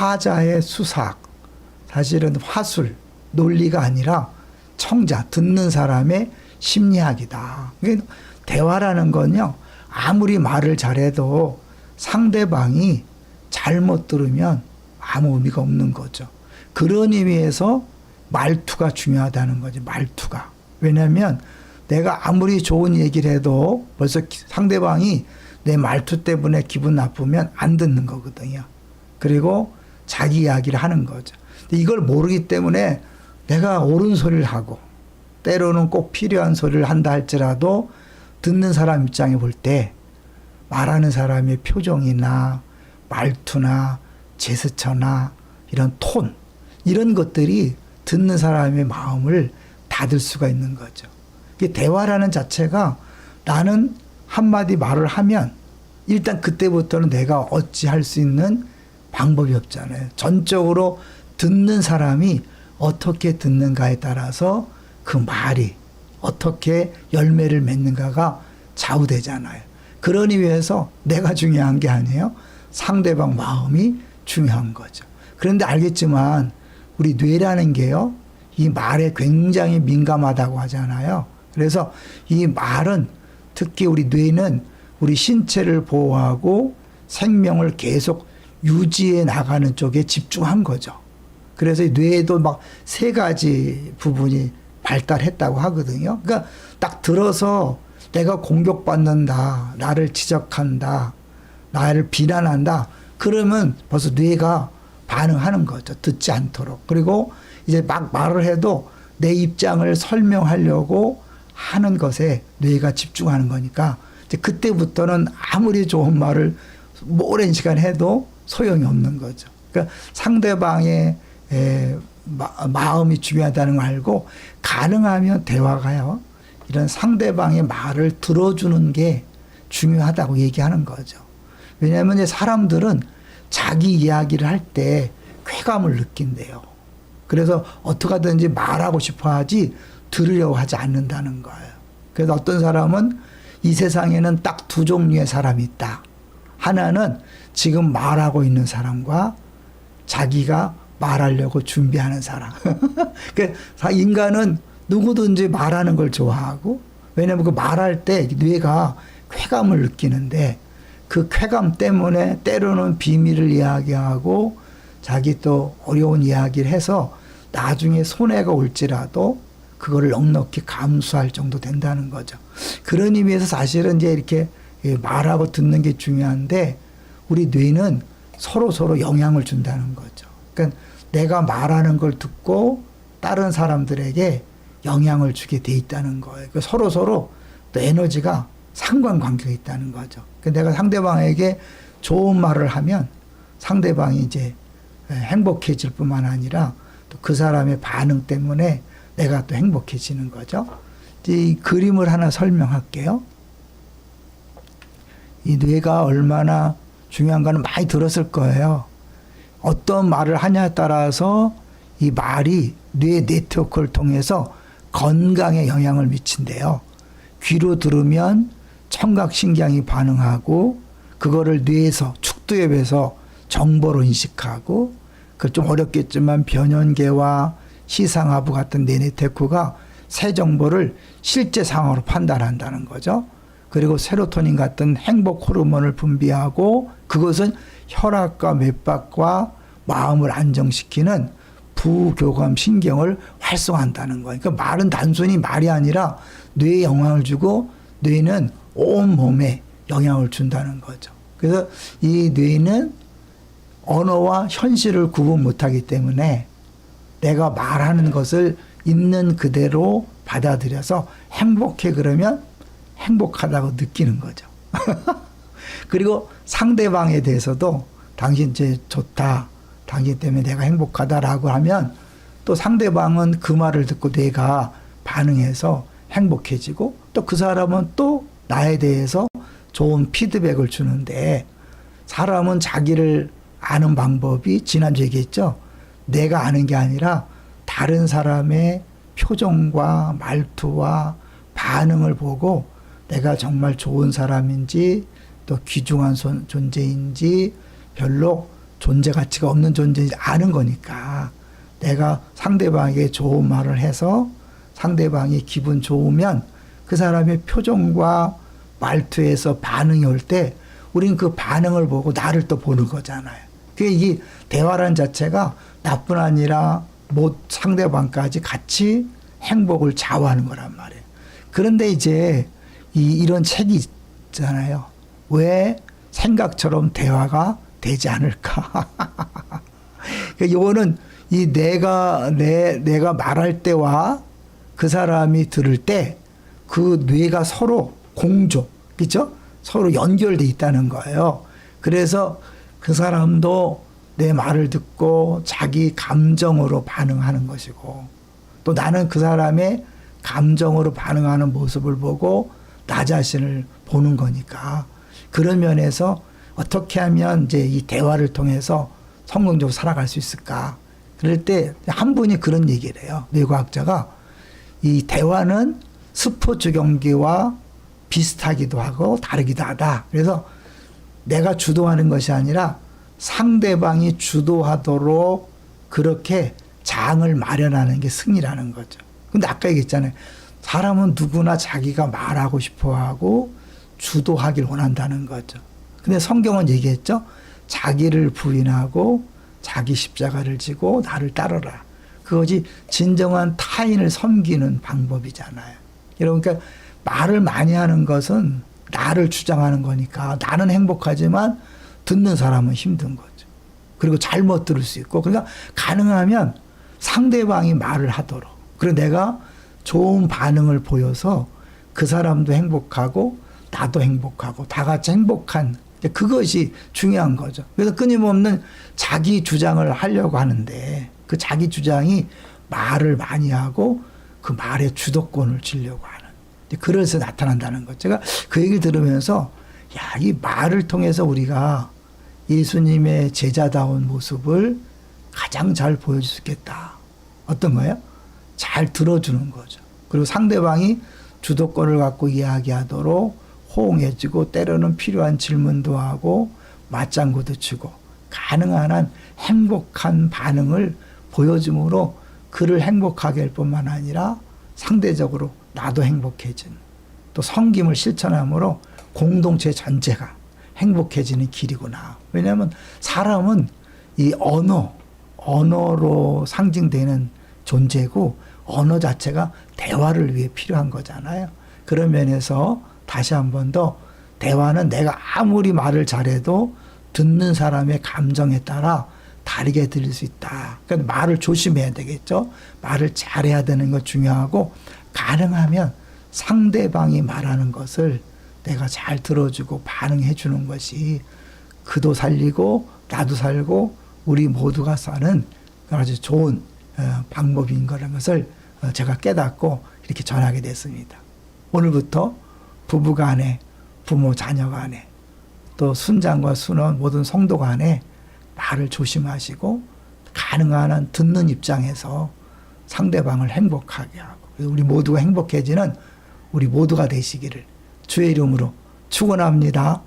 화자의 수사학, 사실은 화술, 논리가 아니라 청자, 듣는 사람의 심리학이다. 대화라는 건요, 아무리 말을 잘해도 상대방이 잘못 들으면 아무 의미가 없는 거죠. 그런 의미에서 말투가 중요하다는 거죠. 말투가. 왜냐하면 내가 아무리 좋은 얘기를 해도 벌써 상대방이 내 말투 때문에 기분 나쁘면 안 듣는 거거든요. 그리고 자기 이야기를 하는 거죠. 이걸 모르기 때문에 내가 옳은 소리를 하고 때로는 꼭 필요한 소리를 한다 할지라도 듣는 사람 입장에 볼 때 말하는 사람의 표정이나 말투나 제스처나 이런 톤, 이런 것들이 듣는 사람의 마음을 닫을 수가 있는 거죠. 대화라는 자체가 나는 한마디 말을 하면 일단 그때부터는 내가 어찌할 수 있는 방법이 없잖아요. 전적으로 듣는 사람이 어떻게 듣는가에 따라서 그 말이 어떻게 열매를 맺는가가 좌우되잖아요. 그러니 위해서 내가 중요한 게 아니에요. 상대방 마음이 중요한 거죠. 그런데 알겠지만 우리 뇌라는 게요, 이 말에 굉장히 민감하다고 하잖아요. 그래서 이 말은, 특히 우리 뇌는 우리 신체를 보호하고 생명을 계속 유지해 나가는 쪽에 집중한 거죠. 그래서 뇌에도 막 3가지 부분이 발달했다고 하거든요. 그러니까 딱 들어서 내가 공격받는다, 나를 지적한다, 나를 비난한다, 그러면 벌써 뇌가 반응하는 거죠. 듣지 않도록. 그리고 이제 막 말을 해도 내 입장을 설명하려고 하는 것에 뇌가 집중하는 거니까 이제 그때부터는 아무리 좋은 말을 오랜 시간 해도 소용이 없는 거죠. 그러니까 상대방의 마음이 중요하다는 걸 알고 가능하면 대화가요, 이런 상대방의 말을 들어주는 게 중요하다고 얘기하는 거죠. 왜냐하면 이제 사람들은 자기 이야기를 할 때 쾌감을 느낀대요. 그래서 어떻게 하든지 말하고 싶어 하지 들으려고 하지 않는다는 거예요. 그래서 어떤 사람은 이 세상에는 딱 2 종류의 사람이 있다. 하나는 지금 말하고 있는 사람과 자기가 말하려고 준비하는 사람. 그러니까 인간은 누구든지 말하는 걸 좋아하고, 왜냐하면 그 말할 때 뇌가 쾌감을 느끼는데 그 쾌감 때문에 때로는 비밀을 이야기하고 자기 또 어려운 이야기를 해서 나중에 손해가 올지라도 그거를 넉넉히 감수할 정도 된다는 거죠. 그런 의미에서 사실은 이제 이렇게 말하고 듣는 게 중요한데 우리 뇌는 서로 영향을 준다는 거죠. 그러니까 내가 말하는 걸 듣고 다른 사람들에게 영향을 주게 돼 있다는 거예요. 그러니까 서로 또 에너지가 상관관계가 있다는 거죠. 그러니까 내가 상대방에게 좋은 말을 하면 상대방이 이제 행복해질 뿐만 아니라 또 그 사람의 반응 때문에 내가 또 행복해지는 거죠. 이 그림을 하나 설명할게요. 이 뇌가 얼마나 중요한가는 많이 들었을 거예요. 어떤 말을 하냐에 따라서 이 말이 뇌 네트워크를 통해서 건강에 영향을 미친대요. 귀로 들으면 청각신경이 반응하고 그거를 뇌에서 축두엽에서 정보로 인식하고, 그 좀 어렵겠지만 변연계와 시상하부 같은 뇌 네트워크가 새 정보를 실제 상황으로 판단한다는 거죠. 그리고 세로토닌 같은 행복 호르몬을 분비하고 그것은 혈압과 맥박과 마음을 안정시키는 부교감 신경을 활성화한다는 거예요. 그러니까 말은 단순히 말이 아니라 뇌에 영향을 주고 뇌는 온 몸에 영향을 준다는 거죠. 그래서 이 뇌는 언어와 현실을 구분 못하기 때문에 내가 말하는 것을 있는 그대로 받아들여서 행복해 그러면 행복하다고 느끼는 거죠. 그리고 상대방에 대해서도 당신 제 좋다, 당신 때문에 내가 행복하다라고 하면 또 상대방은 그 말을 듣고 내가 반응해서 행복해지고 또 그 사람은 또 나에 대해서 좋은 피드백을 주는데, 사람은 자기를 아는 방법이 지난주에 얘기했죠. 내가 아는 게 아니라 다른 사람의 표정과 말투와 반응을 보고 내가 정말 좋은 사람인지 또 귀중한 존재인지 별로 존재 가치가 없는 존재인지 아는 거니까 내가 상대방에게 좋은 말을 해서 상대방이 기분 좋으면 그 사람의 표정과 말투에서 반응이 올 때 우린 그 반응을 보고 나를 또 보는 거잖아요. 그게 이 대화란 자체가 나뿐 아니라 상대방까지 같이 행복을 좌우하는 거란 말이에요. 그런데 이제 이런 책이 있잖아요. 왜 생각처럼 대화가 되지 않을까? 요거는 내가 말할 때와 그 사람이 들을 때 그 뇌가 서로 공조, 그죠? 서로 연결돼 있다는 거예요. 그래서 그 사람도 내 말을 듣고 자기 감정으로 반응하는 것이고 또 나는 그 사람의 감정으로 반응하는 모습을 보고 나 자신을 보는 거니까 그런 면에서 어떻게 하면 이제 이 대화를 통해서 성공적으로 살아갈 수 있을까? 그럴 때 한 분이 그런 얘기를 해요. 뇌과학자가 이 대화는 스포츠 경기와 비슷하기도 하고 다르기도 하다. 그래서 내가 주도하는 것이 아니라 상대방이 주도하도록 그렇게 장을 마련하는 게 승리라는 거죠. 근데 아까 얘기했잖아요. 사람은 누구나 자기가 말하고 싶어 하고 주도하길 원한다는 거죠. 근데 성경은 얘기했죠. 자기를 부인하고 자기 십자가를 지고 나를 따르라. 그것이 진정한 타인을 섬기는 방법이잖아요. 그러니까 말을 많이 하는 것은 나를 주장하는 거니까 나는 행복하지만 듣는 사람은 힘든 거죠. 그리고 잘못 들을 수 있고 그러니까 가능하면 상대방이 말을 하도록 그리고 내가 좋은 반응을 보여서 그 사람도 행복하고 나도 행복하고 다 같이 행복한 그것이 중요한 거죠. 그래서 끊임없는 자기 주장을 하려고 하는데 그 자기 주장이 말을 많이 하고 그 말에 주도권을 쥐려고 하는 그래서 나타난다는 것. 제가 그 얘기를 들으면서 이 말을 통해서 우리가 예수님의 제자다운 모습을 가장 잘 보여줄 수 있겠다. 어떤 거예요? 잘 들어주는 거죠. 그리고 상대방이 주도권을 갖고 이야기하도록 호응해주고 때로는 필요한 질문도 하고 맞장구도 치고 가능한 한 행복한 반응을 보여줌으로 그를 행복하게 할 뿐만 아니라 상대적으로 나도 행복해지는 또 섬김을 실천함으로 공동체 전체가 행복해지는 길이구나. 왜냐하면 사람은 이 언어로 상징되는 존재고 언어 자체가 대화를 위해 필요한 거잖아요. 그런 면에서 다시 한 번 더 대화는 내가 아무리 말을 잘해도 듣는 사람의 감정에 따라 다르게 들릴 수 있다. 그러니까 말을 조심해야 되겠죠. 말을 잘해야 되는 것 중요하고 가능하면 상대방이 말하는 것을 내가 잘 들어주고 반응해 주는 것이 그도 살리고 나도 살고 우리 모두가 사는 아주 좋은 방법인 거라는 것을 제가 깨닫고 이렇게 전하게 됐습니다. 오늘부터 부부 간에 부모 자녀 간에 또 순장과 순원 모든 성도 간에 말을 조심하시고 가능한 한 듣는 입장에서 상대방을 행복하게 하고 우리 모두가 행복해지는 우리 모두가 되시기를 주의 이름으로 축원합니다.